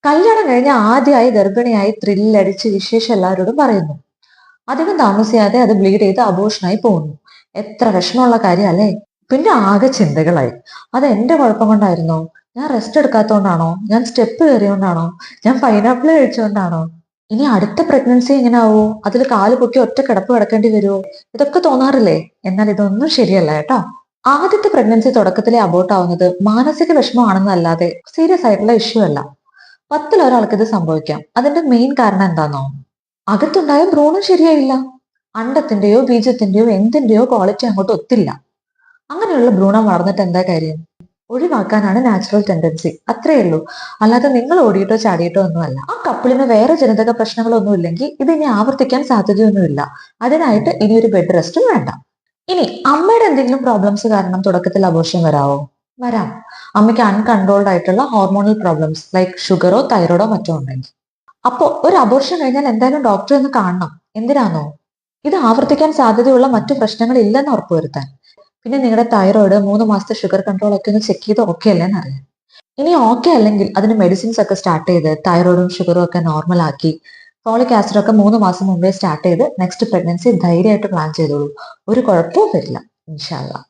കല്യാണം കഴിഞ്ഞ ആദ്യമായി ഗർഭിണിയായി ത്രില്ലടിച്ച് വിശേഷം എല്ലാവരോടും പറയുന്നു. അധികം താമസിയാതെ അത് ബ്ലീഡ് ചെയ്ത് അബോഷനായി പോകുന്നു. എത്ര വിഷമമുള്ള കാര്യം അല്ലേ? പിന്നെ ആകെ ചിന്തകളായി. അത് എന്റെ കുഴപ്പം കൊണ്ടായിരുന്നോ? ഞാൻ റെസ്റ്റ് എടുക്കാത്തോണ്ടാണോ? ഞാൻ സ്റ്റെപ്പ് കയറിയോണ്ടാണോ? ഞാൻ പൈനാപ്പിൾ കഴിച്ചുകൊണ്ടാണോ? ഇനി അടുത്ത പ്രഗ്നൻസി എങ്ങനെ ആവോ? അതിൽ കാല് പൊക്കി ഒറ്റ കിടപ്പ് കിടക്കേണ്ടി വരുമോ? ഇതൊക്കെ തോന്നാറില്ലേ? എന്നാൽ ഇതൊന്നും ശരിയല്ല കേട്ടോ. ആദ്യത്തെ പ്രഗ്നൻസി തുടക്കത്തിലെ അബോർട്ട് ആവുന്നത് മാനസിക വിഷമമാണെന്നല്ലാതെ സീരിയസ് ആയിട്ടുള്ള ഇഷ്യൂ അല്ല. 10ൽ ഒരാൾക്ക് ഇത് സംഭവിക്കാം. അതിന്റെ മെയിൻ കാരണം എന്താണോ? അകത്തുണ്ടായ ഭ്രൂണം ശരിയായില്ല. അണ്ടത്തിന്റെയോ ബീജത്തിന്റെയോ എന്തിന്റെയോ ക്വാളിറ്റി അങ്ങോട്ട് ഒത്തില്ല. അങ്ങനെയുള്ള ഭ്രൂണം വളർന്നിട്ട് എന്താ കാര്യം? ഒഴിവാക്കാനാണ് നാച്ചുറൽ ടെൻഡൻസി. അത്രയേ ഉള്ളൂ. അല്ലാതെ നിങ്ങൾ ഓടിയിട്ടോ ചാടിയിട്ടോ ഒന്നുമല്ല. ആ കപ്പിളിന് വേറെ ജനിതക പ്രശ്നങ്ങളൊന്നും ഇല്ലെങ്കിൽ ഇത് ഇനി ആവർത്തിക്കാൻ സാധ്യതയൊന്നുമില്ല. അതിനായിട്ട് ഇനി ഒരു ബെഡ് റെസ്റ്റും വേണ്ട. ഇനി അമ്മയുടെ എന്തെങ്കിലും പ്രോബ്ലംസ് കാരണം തുടക്കത്തിൽ അബോർഷൻ വരാവോ? വരാം. അമ്മയ്ക്ക് അൺകൺട്രോൾഡ് ആയിട്ടുള്ള ഹോർമോണൽ പ്രോബ്ലംസ് ലൈക്ക് ഷുഗറോ തൈറോയിഡോ മറ്റോ ഉണ്ടെങ്കിൽ. അപ്പോ ഒരു അബോർഷൻ കഴിഞ്ഞാൽ എന്തായാലും ഡോക്ടറെ ഒന്ന് കാണണം. എന്തിനാണോ? ഇത് ആവർത്തിക്കാൻ സാധ്യതയുള്ള മറ്റു പ്രശ്നങ്ങൾ ഇല്ലെന്ന് ഉറപ്പുവരുത്താൻ. പിന്നെ നിങ്ങളുടെ തൈറോയിഡ് 3 മാസത്തെ ഷുഗർ കൺട്രോൾ ഒക്കെ ഒന്ന് ചെക്ക് ചെയ്ത് ഓക്കെ അല്ലേന്ന് അറിയാം. ഇനി ഓക്കെ അല്ലെങ്കിൽ അതിന് മെഡിസിൻസ് ഒക്കെ സ്റ്റാർട്ട് ചെയ്ത് തൈറോയിഡും ഷുഗറും ഒക്കെ നോർമൽ ആക്കി ഫോളിക് ആസിഡ് ഒക്കെ 3 മാസം മുമ്പേ സ്റ്റാർട്ട് ചെയ്ത് നെക്സ്റ്റ് പ്രഗ്നൻസി ധൈര്യമായിട്ട് പ്ലാൻ ചെയ്തോളൂ. ഒരു കുഴപ്പവും വരില്ല. ഇൻഷാ അള്ളാ.